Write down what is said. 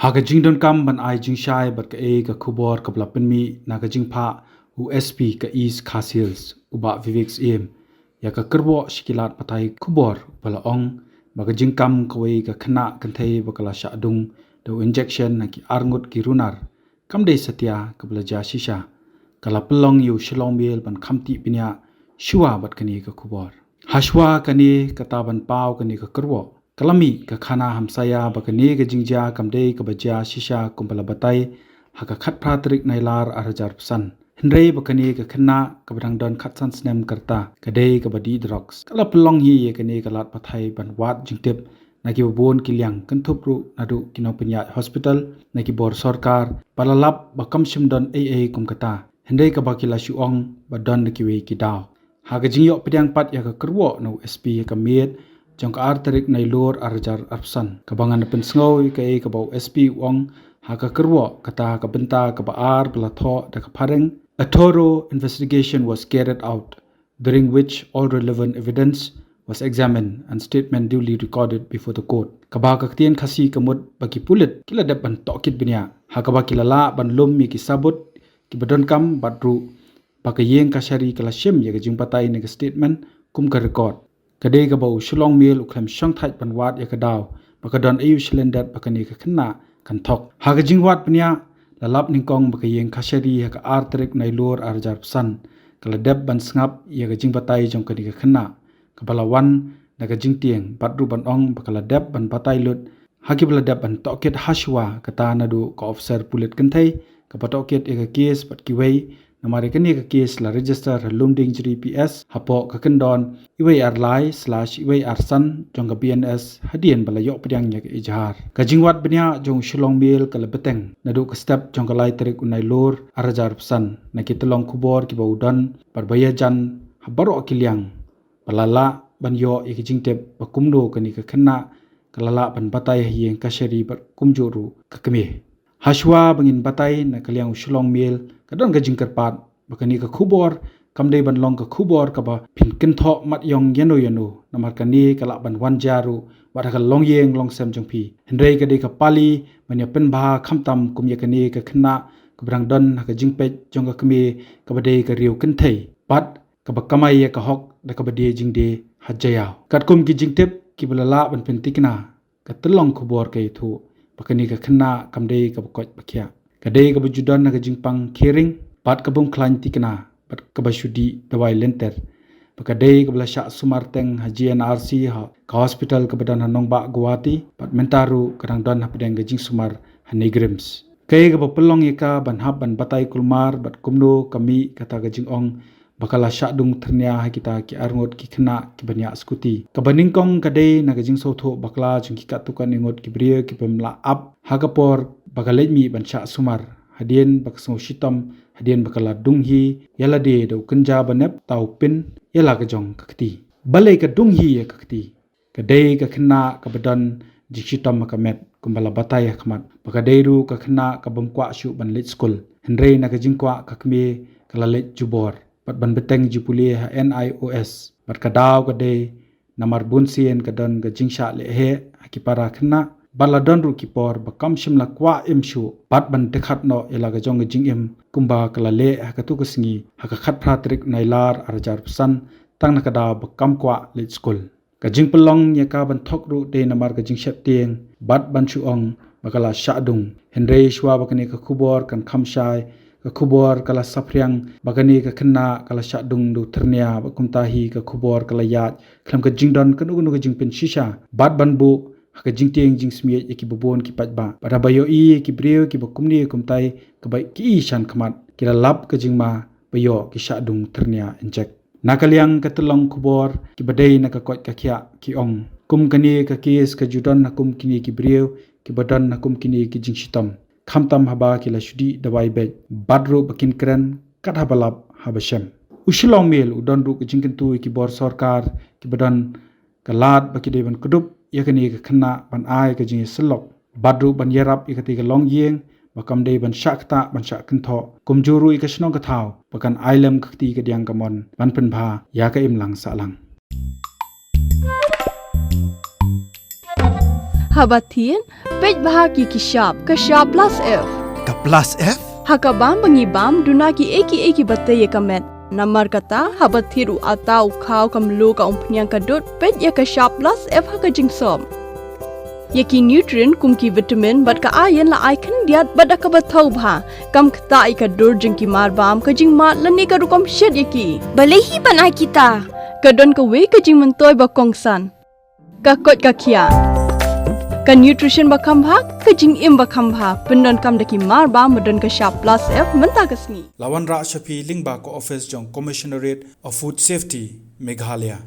Haga jingdon kam ban ai jing shai bat ka e ka khubor ka blapin mi na ka jing pha USP ka East Khasils uba Vivek em ya ka kerbo shikilat patai khubor bala ong ba ka jing kam ka wei ka khna kan thei ba kala sha dung do injection na ki arngut ki runar kam dei satya ka bla ja shisha kala pelong yu shilong mel ban khamti pinya shuwa bat kani ka khubor hashwa kani kata ban pau kani ka kerbo kalami ka khana hamsaya bakani ka jingja kamdei ka baja shisha kumpala batai haka khat pratrik nailar arajar psan hendrei bakani ka khna ka badang don khatsan snem karta kadei ka badi drugs kala pelong hi ye kani ka lat pathai ban wat jingtep naki bon kilyang kanthupru nadu kinopanya hospital naki bor sarkar palalap bakam shimdon ai kumkata hendrei ka bakila shuong badon naki we kidaw haka jingyo pedang pat ya ka kerwo no SP ka miet jong ka arterik nay lor arjar arpsan kabangan na pensngoy kay kabaw SP wong haka kerwo kata ka benta ka baar platho da ka pareng a thorough investigation was carried out during which all relevant evidence was examined and statement duly recorded before the court kaba ka tien khasi kamut baki pulit kila dab ban tokit binya haka ba kilala ban lum mi ki sabut ki badon kam badru bakayeng ka shari kala shim ya jing patai ne statement kum ka record kadai ka bau shulong mil uklam shang thai panwat ya kadaw bakadon ayu slendat bakani ka khna kan thok haga jingwat pnya lalap ningkong bakayeng khashari ha ka artrik nailor arjar psan kala deb ban sngap ya ka jingbatai jong kani ka khna kabalawan na ka jingtieng badru ban ong bakala deb ban batai lut haki bala deb ban toket hashwa kata nadu ka officer pulit kanthai ka patoket ya ka case pat kiwei namari kani ka case la register lumding jri PS hapo ka kendon iwei arlai/iwei arsan jong ka BNS hadien bala yo pdiang ya ka ijhar ka jingwat bnya jong shulong mil kala beteng nadu ka step jong ka lai tarik unai lor arajar psan na kitlong khubor ki baudan parbaya jan habaro kilyang balala ban yo ikijingtep bakumno kani ka khanna kalala ban batai hieng ka sheri bar kumjuru ka kemi hashwa bangin batai na kalyang shulong mil kadon ka jingkar pat bakani ka khubor kamdei ban long ka khubor ka ba phin kin tho mat yong yano namar kani kala ban wan jaru wada ka long yeng long sem jongphi hendrei ka de ka pali manya pen ba khamtam kum ya kani ka khna ka brang don ka jingpe jong ka kmi ka bade ka riu kin thei pat ka ba kamai ya ka hok da ka bade jingde hajaya kat kum ki jingtep ki balala ban pen tikna ka telong khubor kai thu bakani ka khna kamdei ka bakoj bakhya kadai ka bujudan na ka jingpang kering pat ka bum klan tikna pat ka bashudi dawai lenter pakadai ka bla sha sumar teng haji NRC ha ka hospital ka badan hanong ba Guwahati pat mentaru kadang don ha pedang jing sumar hanigrims kai ka pelong ika ban hab ban batai kulmar bat kumno kami kata ka jing ong bakala sha dung thrnya ha kita ki arngot ki khna ki banya skuti ka baningkong kadai na ka jing sotho bakla jing ki katukan ingot ki bria ki pemla up ha ka por bakalej mi ban sha sumar hadien bakso shitam hadien bakala dunghi yala de do kunja banep tau pin yala ka jong kakti balai ka dunghi ya kakti kadai ka khna ka badan jishitam ka met kumbala batai khmat bakadairu ka khna ka bamkwa shu ban lit school hendrei na ka jingkwa ka kme kala let jubor pat ban beteng jipuli ha NIOS bat ka daw ka de namar bunsien ka don ka jingsha le he akipara khna baladon ru kipor bakam shimla kwa imshu pat ban dekhat no elaga jong jing im kumba kala le hakatu kusngi haka khat pratrik nailar arjar psan tang nakada bakam kwa le school ka jing pelong ya ka ban thok ru de namar ka jing shep tieng bat ban chu ong bakala shadung hendrei shwa bakani ka khubor kan khamshai ka khubor kala safriang bakani ka khanna kala shadung du thrnia bakumta hi ka khubor kala yat khlam ka jingdon kanu ka jing pen shisha bat ban bu haka jingtieng jing smie ki bobon ki patba para bayo i ki breu ki bakumni kumtai ka bai ki shan khmat kila lap ka jingma bayo ki shadung thrnia injek nakaliang ka telong khubor ki badai na ka kot ka khya ki ong kum kani ka kes ka judon na kum kini ki breu ki badan na kum kini ki jing shitam khamtam haba kila shudi dawai be badro bakin kran kat habalap habashem ushilong mel udon ru ka jingkentu ki bor sarkar ki badan kalat baki de ban kudup yakani ka khna ban ai ka jing selok badru ban yarap ikati ka long yeng bakam dei ban shakta ban shak kintho kumjuru ika shnong ka thau bakan ailem khti ka diang kamon ban pen bha ya ka imlang salang habatin pej bahagi kishap kashap plus F Ka plus F? hakabam bangibam dunaki eki bataya kamet namar kata habathiru atau kau kamlu ka umpnyang kadut pej ya kashap plus F hakajingsom Yaki nutrient kumki vitamin bat ka ayan la ai kan diat bada ka bathau bha kam khta ai ka dur jing ki mar bam ka jing ma lani ka rukom shed yaki Balehi banai kita. ka don ka we ka jing mentoy ba kongsan ka kot ka khia ka nutrition ba kham bha ka jing im ba kham bha pendon kam daki mar ba modon ka sharp plus F menta ka sngi Lawan Ra Shafi Lingba ko office jong Commissionerate of Food Safety Meghalaya